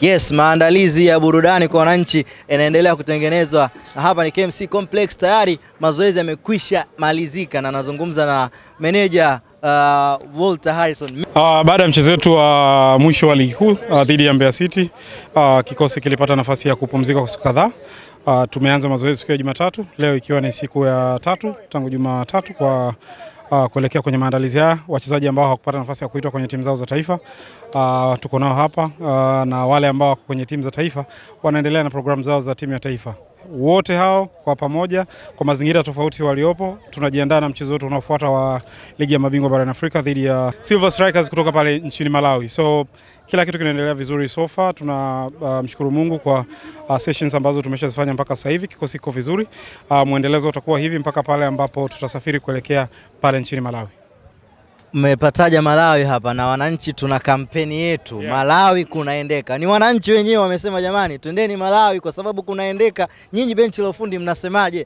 Yes, maandalizi ya burudani kwa wananchi yanaendelea kutengenezwa. Na hapa ni KMC Complex, tayari mazoezi yamekwisha malizika na nazungumza na meneja Walter Harrison. Baada ya mchezo wetu wa mwisho wa ligi kuu dhidi ya Mbeya City, kikosi kilipata nafasi ya kupumzika kwa siku kadhaa. Tumeanza mazoezi siku ya Jumatatu, leo ikiwa ni siku ya tatu tangu Jumatatu kwa kuelekea kwenye maandalizi haya. Wachezaji ambao hawakupata nafasi ya kuitwa kwenye timu zao za taifa tuko nao hapa, na wale ambao wako kwenye timu za taifa wanaendelea na programu zao za timu ya taifa. Wote hao kwa pamoja, kwa mazingira tofauti waliopo, tunajiandaa na mchezo wetu unaofuata wa ligi ya mabingwa barani Afrika dhidi ya Silver Strikers kutoka pale nchini Malawi. So kila kitu kinaendelea vizuri so far. Tunamshukuru Mungu kwa sessions ambazo tumeshazifanya mpaka sasa hivi. Kikosi kiko vizuri. Muendelezo utakuwa hivi mpaka pale ambapo tutasafiri kuelekea pale nchini Malawi. Mmepataja Malawi hapa na wananchi, tuna kampeni yetu Malawi kunaendeka. Ni wananchi wenyewe wamesema jamani, twendeni Malawi kwa sababu kunaendeka. Nyinyi benchi la ufundi mnasemaje?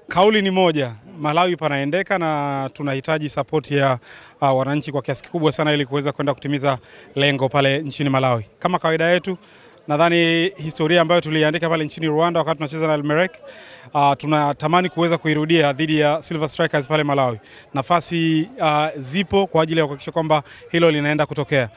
Kauli ni moja, Malawi panaendeka na tunahitaji support ya wananchi kwa kiasi kikubwa sana ili kuweza kwenda kutimiza lengo pale nchini Malawi. Kama kawaida yetu, nadhani historia ambayo tuliandika pale nchini Rwanda wakati tunacheza na Elmerek, tunatamani kuweza kuirudia dhidi ya Silver Strikers pale Malawi. Nafasi zipo kwa ajili ya kuhakikisha kwamba hilo linaenda kutokea.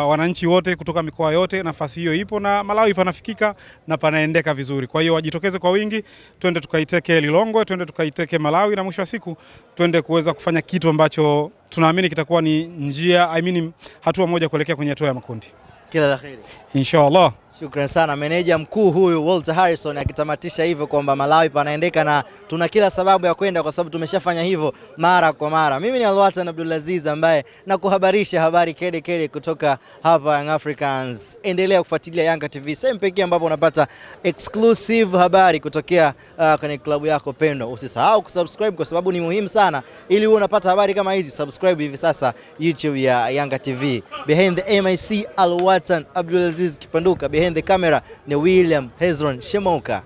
Wananchi wote kutoka mikoa yote, nafasi hiyo ipo na Malawi panafikika na panaendeka vizuri. Kwa hiyo wajitokeze kwa wingi, twende tukaiteke Lilongwe, twende tukaiteke Malawi, na mwisho wa siku twende kuweza kufanya kitu ambacho tunaamini kitakuwa ni njia, hatua moja kuelekea kwenye hatua ya makundi. Kila la kheri. Inshallah. Shukran sana meneja mkuu huyu Walter Harrison akitamatisha hivyo kwamba Malawi panaendeka na tuna kila sababu ya kwenda kwa sababu tumeshafanya hivyo mara kwa mara. Mimi ni Alwatan Abdulaziz ambaye nakuhabarisha habari kede kutoka hapa Young Africans. Endelea kufuatilia Yanga TV, sehemu pekee ambapo unapata exclusive habari kutokea kwenye klabu yako pendwa. Usisahau kusubscribe kwa sababu ni muhimu sana ili uwe unapata habari kama hizi. Subscribe hivi sasa YouTube ya Yanga TV. Behind the MIC Alwatan Abdulaziz Kipanduka, behind the camera ni William Hezron Shemoka.